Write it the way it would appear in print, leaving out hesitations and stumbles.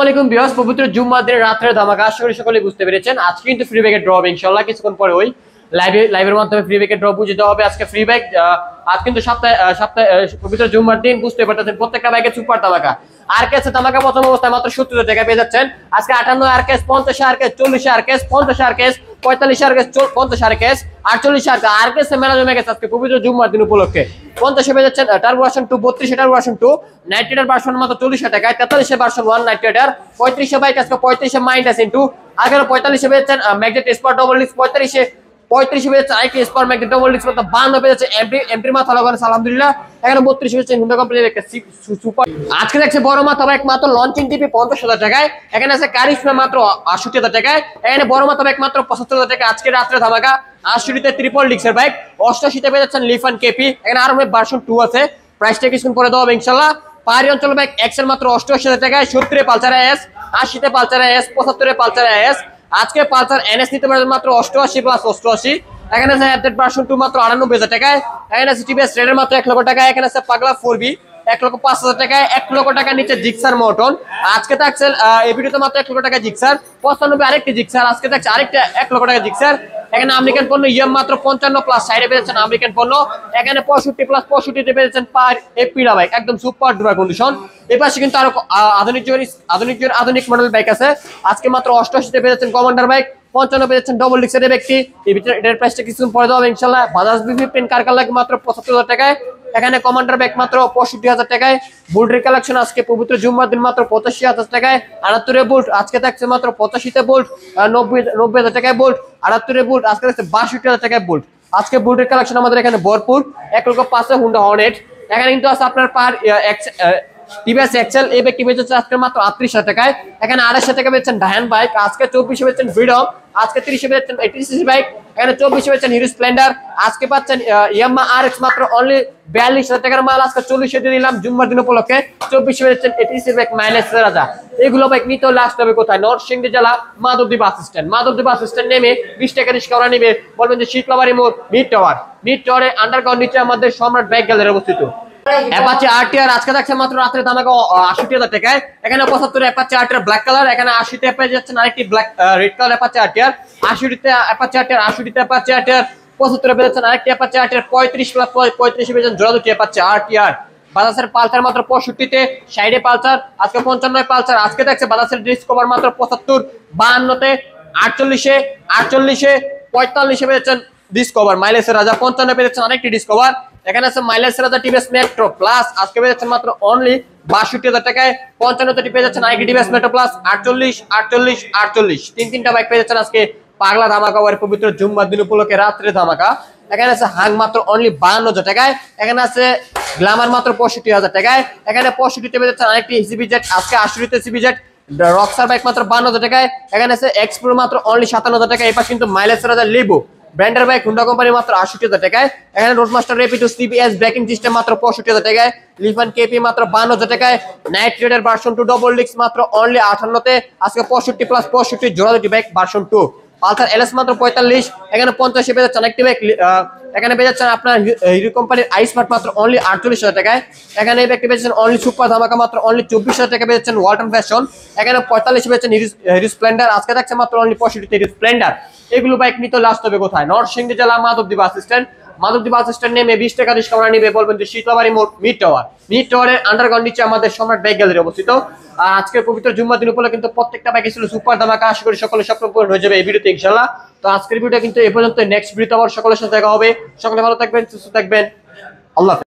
আলাইকুম ভিউয়ার্স, পবিত্র জুম্মার দিনের রাতের ধামাকা আশা করি সকলেই বুঝতে পেরেছেন। আজকে কিন্তু ফ্রি ব্যাগের ড্র হবে ইনশাআল্লাহ। কিছুক্ষণ পরে ওই লাইভের মাধ্যমে ফ্রি ব্যাগের ড্র বুঝে দেওয়া হবে। আজকে ফ্রি ব্যাগ আজ কিন্তু সপ্তাহে পবিত্র জুম্মার দিন বুঝতে পারতেছেন প্রত্যেকটা ব্যাগে সুপার ধামাকা। আরকেএস ধামাকা প্রথম অবস্থায় মাত্র 70 টাকা পেয়ে যাচ্ছেন। আজকে 58 RKS, 50 RKS, 40 RKS, 50 RKS, 45 RKS, 50 RKS, 48 RKS মেলা জমে গেছে আজকে পবিত্র জুম্মার দিন উপলক্ষে। 50 পেয়ে যাচ্ছেন turbo version 2, 32 turbo version 2, 90 version মাত্র 40 টাকায়, 43 ভার্সন 1 90 35 বাইক আজকে 35 মাইনাস ইনটু আগের 45 পেয়ে যাচ্ছেন ম্যাগনেট স্পার ডবল ডিস্ক, 35 পেয়ে যাচ্ছে IT spare magnet double disc মাত্র 52 পেয়ে যাচ্ছে এমপি মাথা লাগানো আলহামদুলিল্লাহ। এখানে 32 পেয়ে যাচ্ছে হুন্ডা কোম্পানির একটা সুপার। আজকে দেখছে বড় মাথা বাইক মাত্র লঞ্চিং টিপি 50,000 টাকায়। এখানে আছে কারিশমা মাত্র 68,000 টাকায়। এখানে বড় মাথা বাইক মাত্র 75,000 টাকা। আজকে রাত্রে ধামাকা 80তে ট্রিপল ডিক্সের বাইক, 88তে পেয়ে যাচ্ছেন লিফান কেপি। এখানে আরো ভার্সন 2 আছে, প্রাইসটা কিছুক্ষণ পরে দেওয়া হবে ইনশাআল্লাহ। পাহাড়ি অঞ্চল বাইক এক্সেল মাত্র 88,000 টাকায়, 70 পালসার এস, 80তে পালসার এস, 75 পালসার এস। আজকে পালসার এনএস নিতে পারবেন মাত্র 88 প্লাস 88। এখানে আছে আপডেট ভার্সন 2 মাত্র 98,000 টাকায়। এখানে আছে টিভিএস রেডার মাত্র 1 লক্ষ টাকায়। এখানে আছে পাগলা 4বি 1,05,000 টাকায়। 1 লক্ষ টাকার নিচে জিক্সার মোটন আজকে থাকছে এই ভিডিওতে মাত্র 1 লক্ষ টাকা জিক্সার। 95 আরেকটি জিক্সার আজকে থাকছে আরেকটা 1 লক্ষ টাকা জিক্সার। এখানে আমেরিকান পণ্য ইএম মাত্র 55 প্লাস সাইডে পেয়ে যাচ্ছেন আমেরিকান পণ্য। এখানে 65 প্লাস 65 তে পেয়ে যাচ্ছেন পার এপিডা বাইক একদম সুপার ডুপার কন্ডিশন। এই পাশে কিন্তু আরো আধুনিক মডেল বাইক আছে। আজকে মাত্র 88 তে পেয়ে যাচ্ছেন কমান্ডার বাইক, 55 পেয়ে যাচ্ছেন ডবল ডিক্সের ব্যক্তি। এটার প্রাইসটা কিছুদিন পরে দেওয়া হবে ইনশাআল্লাহ। বাজাজ B15 কার লাগে মাত্র 75,000 টাকায়। এখানে কমান্ডার বাইক মাত্র 65,000 টাকায়। বুলেটের কালেকশন আজকে পবিত্র জুম্মার দিন মাত্র 85,000 টাকায়। 78 বুলেট আজকে থাকছে মাত্র 85তে বুলেট, 90,000 টাকায় বুলেট। 78 বুলেট আজকে থাকছে 62,000 টাকায় বুলেট। আজকে বুলেটের কালেকশন আমাদের এখানে ভরপুর। 1,05,000 হুন্ডা হর্নেট। এখানে কিন্তু আছে আপনার পার টিভিএস এক্সেল এই ব্যক্তি বেচেছে আজকে মাত্র 38,000 টাকায়। এখানে 2,500 টাকা বেচছেন ডায়ান বাইক, আজকে 24 বেচছেন ফ্রিডম, আজকে 30 বেচছেন 86 বাইক। এখানে 24 বেচছেন হিরো স্প্লেন্ডার, আজকে পাচ্ছেন ইয়ামাহা আরএক্স মাত্র অনলি 42,000 টাকার মাল আজকে 40 দিয়ে দিলাম জুম্মার দিন উপলক্ষে। 24 বেচছেন 86 বাইক মাইনাস রাজা। এগুলো বাইক নিতে লাস্ট হবে কোথায়? নরসিংদী জেলা মাধবদী বাস স্ট্যান্ড নেমে 20 টাকা রিক্সা নিবে, বলবেন যে শীতলাবাড়ি মোড় মিড টাওয়ারে আন্ডারগ্রাউন্ড নিচে আমাদের সম্রাট বাইক গ্যালারি অবস্থিত। অ্যাপাচি আরটিআর আজকে থাকছে মাত্র রাত্রে ধামাকা 68,000 টাকায়। এখানে 75 অ্যাপাচি আরটিআর ব্ল্যাক কালার। এখানে 80তে পেয়ে যাচ্ছেন আরেকটি black red colour Apache RTR. 80তে অ্যাপাচি আরটিআর, 80তে অ্যাপাচি আরটিআর, 75 পেয়ে যাচ্ছেন আরেকটি অ্যাপাচি আরটিআর। 35 প্লাস 35 পেয়ে যাচ্ছেন জোড়া দুটি অ্যাপাচি আরটিআর। বাজাজের পালসার মাত্র 65তে, সাইডে পালসার আজকে 55 পালসার। আজকে থাকছে বাজাজের ডিসকভার মাত্র 75, 52তে, 48-এ, 45-এ পেয়ে যাচ্ছেন ডিসকভার মাইলেজের রাজা। 55 পেয়ে যাচ্ছেন আরেকটি ডিসকভার। এখানে আছে মাইলেজের রাজা টিভিএস মেট্রো প্লাস, আজকে পেয়ে যাচ্ছেন মাত্র অনলি 62,000 টাকায়। 55তে পেয়ে যাচ্ছেন আরেকটি টিভিএস মেট্রো প্লাস 48 তিনটা বাইক পেয়ে যাচ্ছেন আজকে পাগলা ধামাকা ওর পবিত্র জুম্মার দিন উপলক্ষে রাত্রে ধামাকা। এখানে আছে হাং মাত্র অনলি 52,000 টাকায়। এখানে আছে গ্ল্যামার মাত্র 65,000 টাকায়। এখানে 65তে পেয়ে যাচ্ছেন আরেকটি সিবিজেড, আজকে 80তে সিবিজেড রক্সার বাইক মাত্র 52,000 টাকায়। এখানে আছে এক্সপ্রো মাত্র অনলি 57,000 টাকায়। এই পাশে কিন্তু মাইলেজের রাজা লিবো ব্র্যান্ডের বাইক হুন্ডা কোম্পানি মাত্র 68,000 টাকায়। এখানে Roadmaster Rapido CBS braking system মাত্র 65,000 টাকায়। লিফান কেপি মাত্র 52,000 টাকায়। নাইট রাইডার ভার্সন 2 ডবল ডিক্স মাত্র অনলি 58তে, আজকে 65 প্লাস 65 জোড়া দুটি বাইক ভার্সন 2। পালসার এলএস মাত্র 45। এখানে 50 পেয়ে যাচ্ছেন একটি বাইক, এখানে পেয়ে যাচ্ছেন আপনার হিরো কোম্পানির আইসমার্ট মাত্র অনলি 48,000 টাকায়। এখানে এই ব্যক্তি পেয়ে যাচ্ছেন অনলি সুপার ধামাকা মাত্র অনলি 24,000 টাকা পেয়ে যাচ্ছেন ওয়ালটন ফ্যাশন। এখানে 45 পেয়ে যাচ্ছেন হিরো স্প্লেন্ডার, আজকে থাকছে মাত্র অনলি 65 হিরো স্প্লেন্ডার। এগুলো বাইক নিতে লাস্ট হবে কোথায়? নরসিংদী জেলা মাধবদী বাস স্ট্যান্ড নেমে 20 টাকা রিক্সা নিবে, বলবেন যে শীতলাবাড়ি মোড় মিড টাওয়ারের আন্ডারগ্রাউন্ড নিচে আমাদের সম্রাট বাইক গ্যালারি অবস্থিত। আর আজকের পবিত্র জুম্মার দিন উপলক্ষে কিন্তু প্রত্যেকটা বাইকে ছিল সুপার ধামাকা। আশা করি সকলে স্বপ্ন পূরণ হয়ে যাবে এই ভিডিওতে ইনশাআল্লাহ। তো আজকের ভিডিও কিন্তু এই পর্যন্ত, নেক্সট ভিডিওতে আবার সকলের সাথে দেখা হবে। সকলে ভালো থাকবেন, সুস্থ থাকবেন, আল্লাহ।